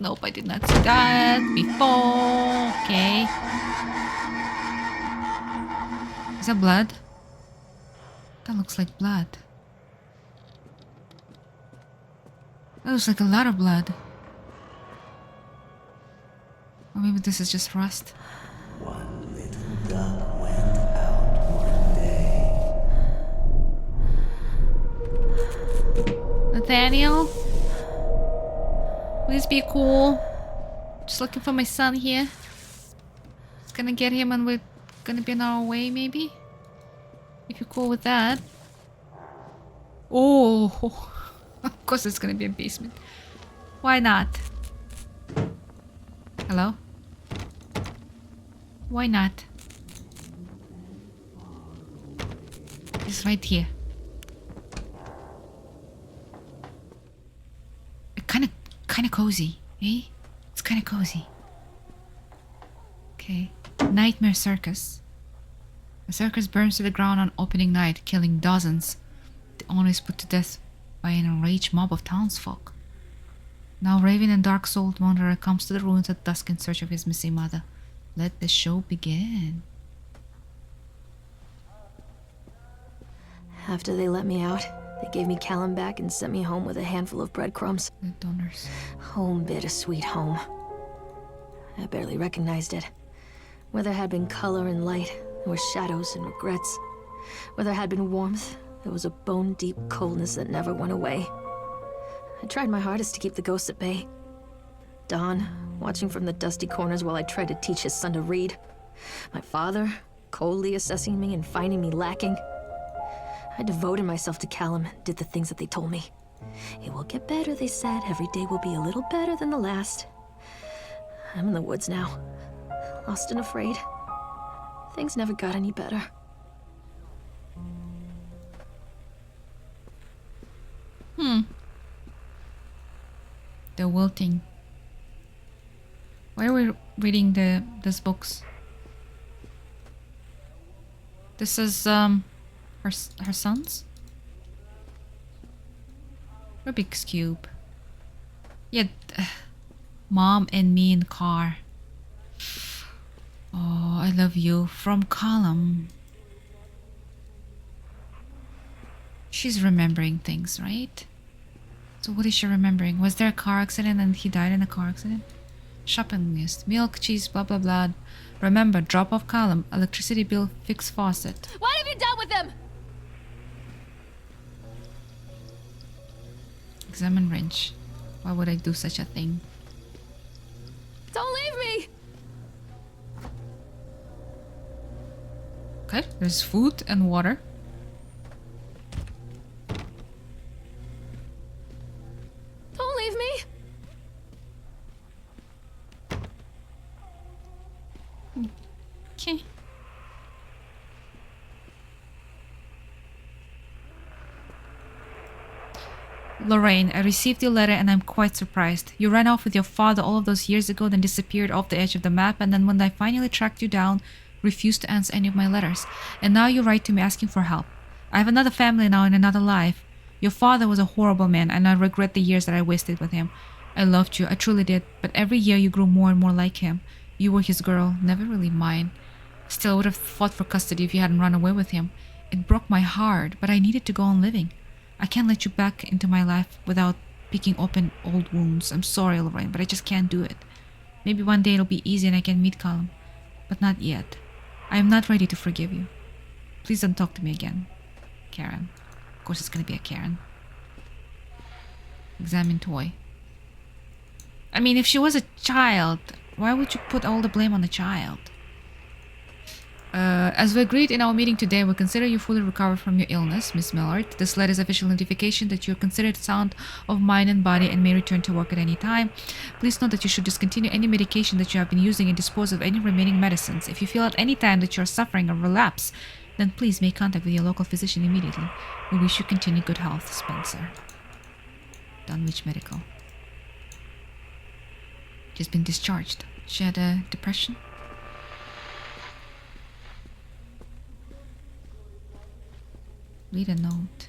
Nope, I did not see that before. Okay. Is that blood? That looks like blood. That looks like a lot of blood. Or maybe this is just rust. One little duck went out one day. Nathaniel? Please be cool. Just looking for my son here. Just gonna get him and we're gonna be on our way, maybe? If you're cool with that. Oh, of course it's gonna be a basement. Why not? Hello? Why not? It's right here. Kind of cozy, eh? It's kind of cozy. Okay. Nightmare Circus. The circus burns to the ground on opening night, killing dozens. The owner is put to death by an enraged mob of townsfolk. Now Raven and dark-souled wanderer comes to the ruins at dusk in search of his missing mother. Let the show begin. After they let me out, they gave me Callum back and sent me home with a handful of breadcrumbs. The donors. Home, bittersweet home. I barely recognized it. Where there had been color and light, there were shadows and regrets. Where there had been warmth, there was a bone-deep coldness that never went away. I tried my hardest to keep the ghosts at bay. Don, watching from the dusty corners while I tried to teach his son to read. My father, coldly assessing me and finding me lacking. I devoted myself to Callum and did the things that they told me. It will get better, they said. Every day will be a little better than the last. I'm in the woods now, lost and afraid. Things never got any better. The wilting. Why are we reading these books? This is her sons. Rubik's Cube. Yeah, Mom and me in the car. Oh, I love you. From Column. She's remembering things, right? So what is she remembering? Was there a car accident and he died in a car accident? Shopping list. Milk, cheese, blah blah blah. Remember, drop off column. Electricity bill, fix faucet. What have you done with him? Examine wrench. Why would I do such a thing? Don't leave me! Okay, there's food and water. Don't leave me! Okay. Lorraine, I received your letter and I'm quite surprised. You ran off with your father all of those years ago, then disappeared off the edge of the map, and then when I finally tracked you down, refused to answer any of my letters. And now you write to me asking for help. I have another family now and another life. Your father was a horrible man, and I regret the years that I wasted with him. I loved you, I truly did, but every year you grew more and more like him. You were his girl, never really mine. Still, I would have fought for custody if you hadn't run away with him. It broke my heart, but I needed to go on living. I can't let you back into my life without picking open old wounds. I'm sorry, Lorraine, but I just can't do it. Maybe one day it'll be easy and I can meet Colin, but not yet. I am not ready to forgive you. Please don't talk to me again. Karen. Of course it's gonna be a Karen. Examine toy. I mean, if she was a child, why would you put all the blame on the child? As we agreed in our meeting today, we consider you fully recovered from your illness, Miss Millard. This letter is official notification that you are considered sound of mind and body and may return to work at any time. Please note that you should discontinue any medication that you have been using and dispose of any remaining medicines. If you feel at any time that you are suffering a relapse, then please make contact with your local physician immediately. We wish you continued good health, Spencer. Dunwich Medical. She's been discharged. She had a depression. Read a note.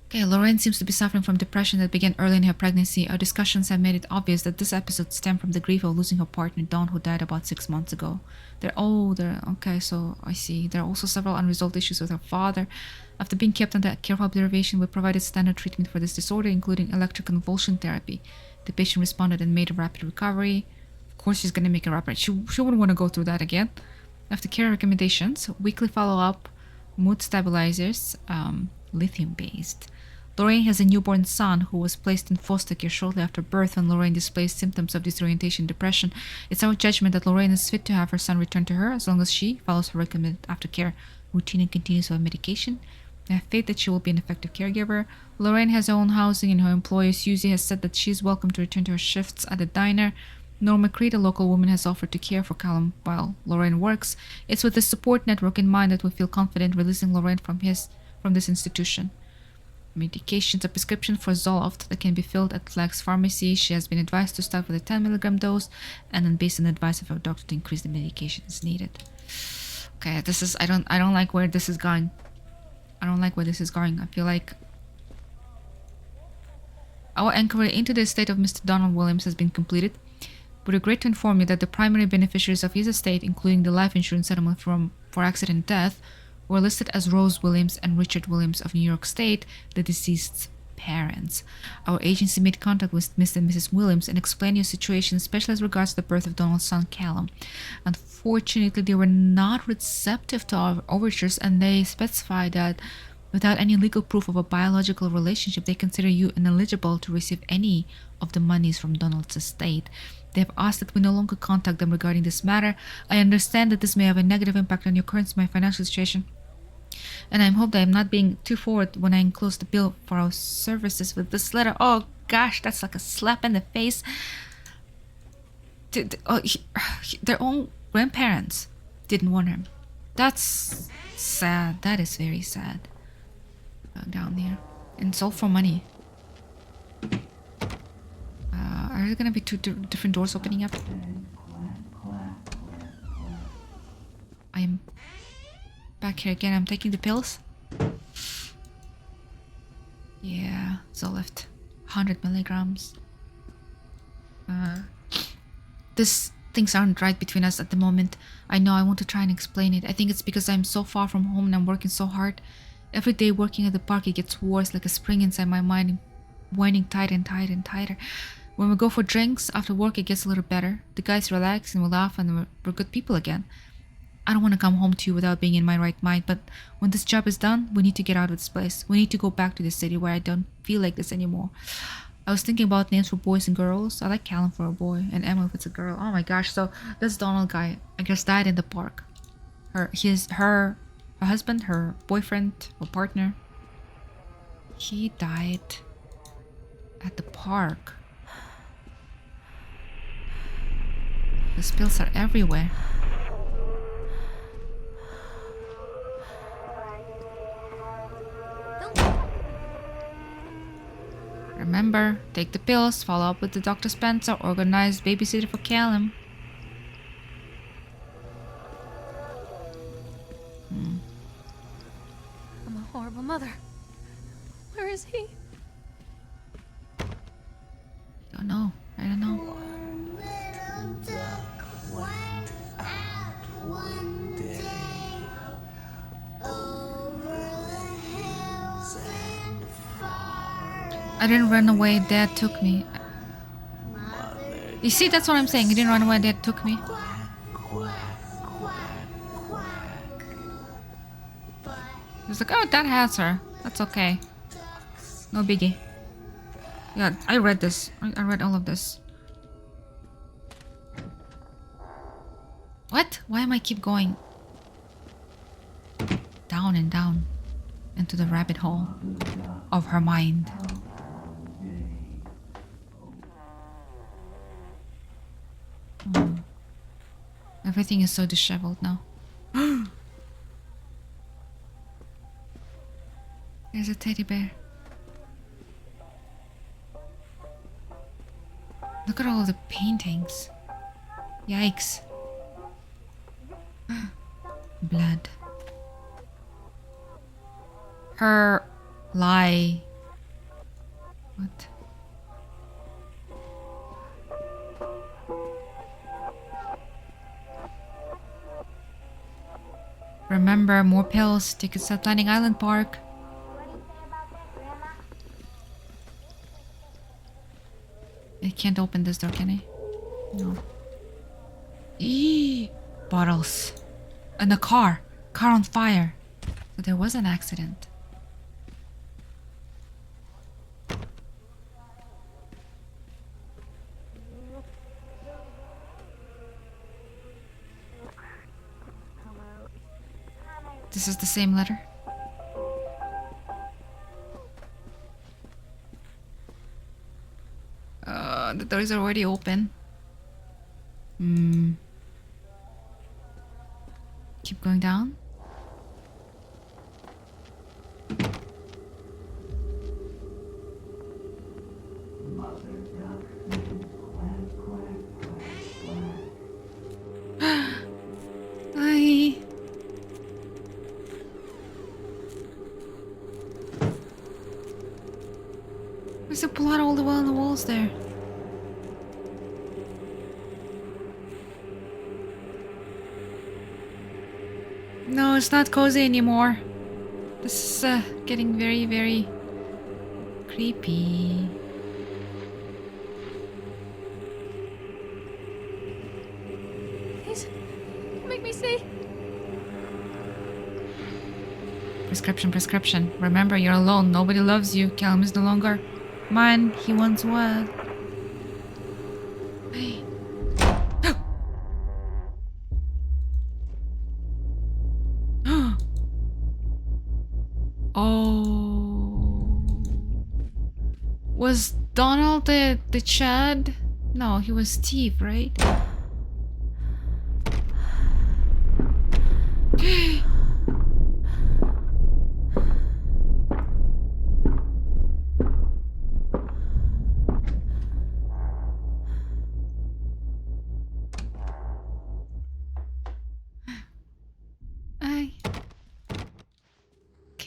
Okay, Lorraine seems to be suffering from depression that began early in her pregnancy. Our discussions have made it obvious that this episode stemmed from the grief of losing her partner, Dawn, who died about 6 months ago. Okay, so I see. There are also several unresolved issues with her father. After being kept under careful observation, we provided standard treatment for this disorder, including electroconvulsion therapy. The patient responded and made a rapid recovery. Of course, she's going to make a rapid... She wouldn't want to go through that again. After care recommendations, weekly follow-up, mood stabilizers, lithium-based. Lorraine has a newborn son who was placed in foster care shortly after birth when Lorraine displays symptoms of disorientation and depression. It's our judgment that Lorraine is fit to have her son return to her as long as she follows her recommended aftercare routine and continues her medication. I have faith that she will be an effective caregiver. Lorraine has her own housing and her employer Susie has said that she is welcome to return to her shifts at the diner. Norma Creed, a local woman, has offered to care for Callum while Lorraine works. It's with this support network in mind that we feel confident releasing Lorraine from this institution. Medications, a prescription for Zoloft that can be filled at Flag's pharmacy. She has been advised to start with a 10 milligram dose and then based on the advice of her doctor to increase the medication as needed. Okay, this is I don't like where this is going. I don't like where this is going. I feel like our inquiry into the estate of Mr. Donald Williams has been completed. We regret to inform you that the primary beneficiaries of his estate, including the life insurance settlement for accident death, were listed as Rose Williams and Richard Williams of New York State, the deceased's parents. Our agency made contact with Mr. and Mrs. Williams and explained your situation, especially as regards the birth of Donald's son Callum. Unfortunately, they were not receptive to our overtures, and they specified that without any legal proof of a biological relationship, they consider you ineligible to receive any of the monies from Donald's estate. They have asked that we no longer contact them regarding this matter. I understand that this may have a negative impact on your current financial situation, and I hope that I'm not being too forward when I enclose the bill for our services with this letter. Oh gosh, that's like a slap in the face. Their own grandparents didn't want him. That's sad. That is very sad. Down there. And it's all for money. there gonna be two different doors opening up? I'm back here again. I'm taking the pills. Yeah, Zoleft. 100 milligrams. These things aren't right between us at the moment. I know, I want to try and explain it. I think it's because I'm so far from home and I'm working so hard. Every day working at the park, it gets worse, like a spring inside my mind, winding tighter and tighter and tighter. When we go for drinks after work, it gets a little better. The guys relax and we laugh and we're good people again. I don't want to come home to you without being in my right mind, but when this job is done, we need to get out of this place. We need to go back to the city where I don't feel like this anymore. I was thinking about names for boys and girls. I like Callum for a boy and Emma if it's a girl. Oh my gosh, so this Donald guy, I guess, died in the park. Her husband, her boyfriend, or partner, he died at the park. The spills are everywhere. Remember, take the pills, follow up with the Dr. Spencer, organize babysitter for Callum. I'm a horrible mother. Where is he? Don't know. I don't know. I didn't run away, Dad took me. You see, that's what I'm saying. He didn't run away, Dad took me. He was like, oh, Dad has her. That's okay. No biggie. Yeah, I read this. I read all of this. What? Why am I keep going down and down into the rabbit hole of her mind? Everything is so disheveled now. There's a teddy bear. Look at all the paintings. Yikes. Blood. Her lie. What? Remember, more pills. Tickets at Lightning Island Park. I can't open this door, can I? No. Eee! Bottles. And a car. Car on fire. So there was an accident. This is the same letter. The door is already open. Keep going down. Hi. There's a blood all the way on the walls there. No, it's not cozy anymore. This is getting very, very creepy. Please, make me see. Prescription. Remember, you're alone. Nobody loves you. Callum is no longer mine. He once was. Hey. Oh. Was Donald the Chad? No, he was Steve, right?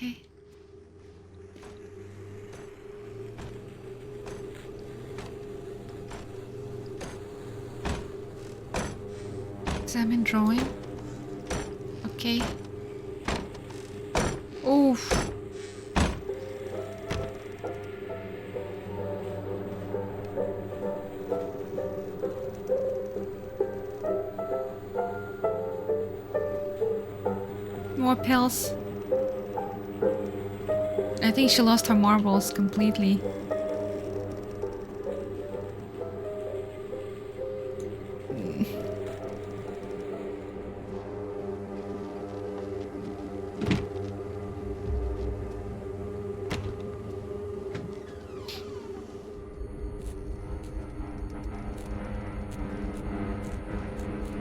Okay. Examine drawing. Okay. Oof. More pills. I think she lost her marbles completely.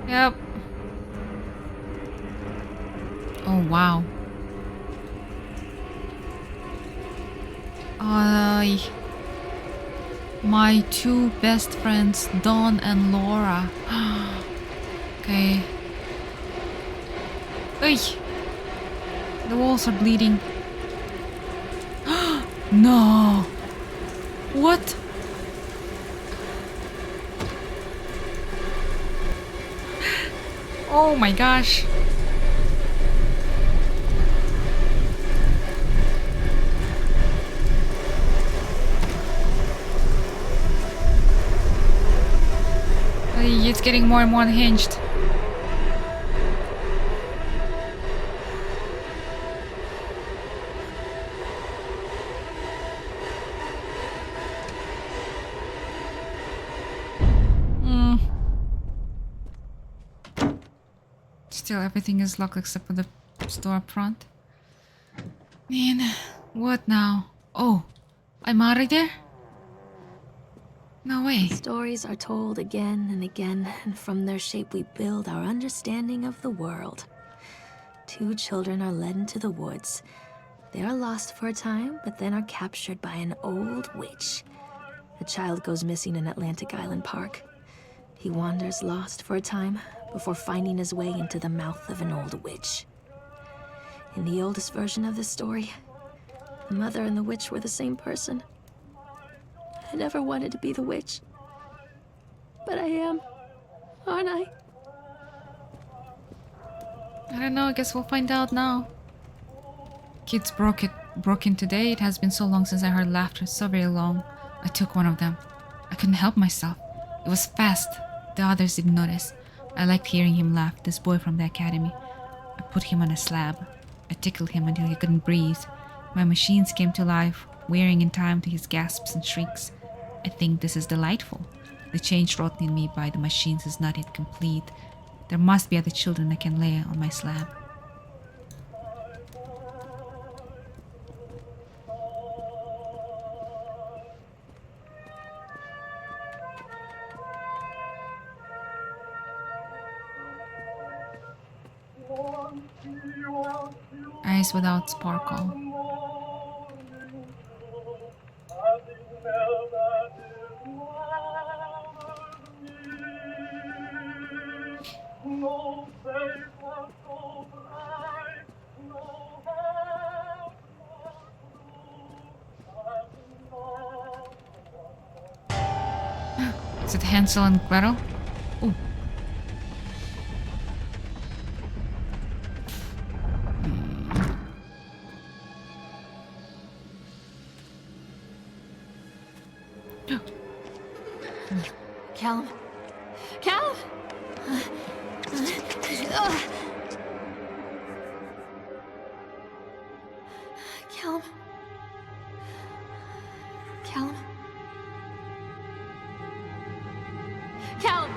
Yep. Oh wow. My two best friends, Dawn and Laura. Okay. Ay! The walls are bleeding. No! What? Oh my gosh. Ay, it's getting more and more unhinged. Still, everything is locked except for the store up front. Man, what now? Oh, I'm out of there? No way. Stories are told again and again, and from their shape we build our understanding of the world. Two children are led into the woods. They are lost for a time, but then are captured by an old witch. A child goes missing in Atlantic Island Park. He wanders lost for a time before finding his way into the mouth of an old witch. In the oldest version of this story, the mother and the witch were the same person. I never wanted to be the witch. But I am, aren't I? I don't know, I guess we'll find out now. Kids broke in today. It has been so long since I heard laughter, so very long. I took one of them. I couldn't help myself. It was fast. The others didn't notice. I liked hearing him laugh, this boy from the academy. I put him on a slab. I tickled him until he couldn't breathe. My machines came to life, wearing in time to his gasps and shrieks. I think this is delightful. The change wrought in me by the machines is not yet complete. There must be other children I can lay on my slab. Eyes without sparkle. Is it Hansel and Gretel? Oh. Callum? Callum? Callum? Callum? Callum!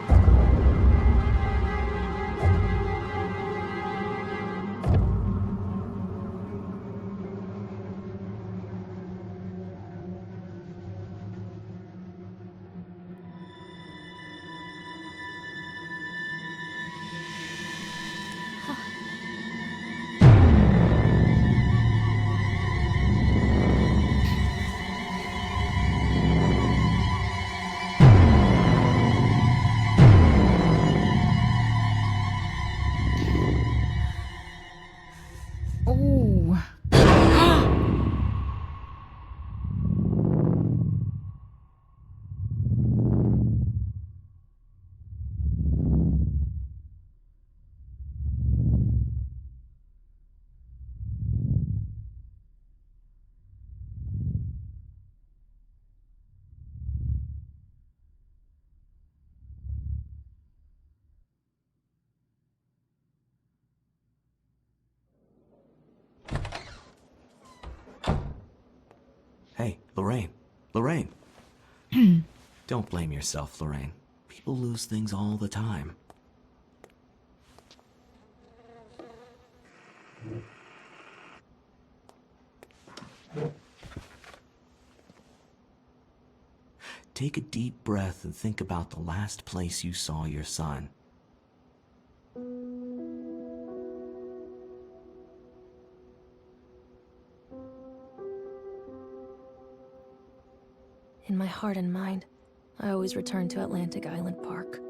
Hey, Lorraine. Lorraine. Don't blame yourself, Lorraine. People lose things all the time. Take a deep breath and think about the last place you saw your son. In my heart and mind, I always return to Atlantic Island Park.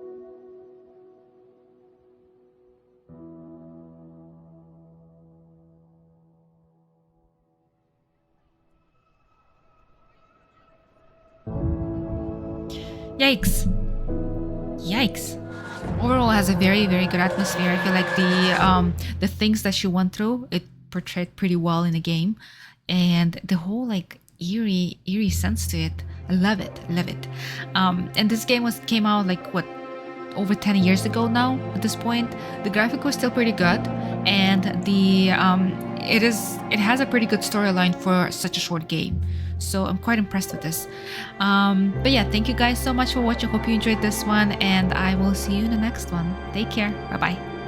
Yikes. Yikes. Overall has a very, very good atmosphere. I feel like the things that she went through, it portrayed pretty well in the game. And the whole like eerie sense to it. I love it. Love it. And this game came out like what, over 10 years ago now at this point. The graphic was still pretty good, and it has a pretty good storyline for such a short game. So I'm quite impressed with this. But yeah, thank you guys so much for watching. Hope you enjoyed this one, and I will see you in the next one. Take care. Bye bye.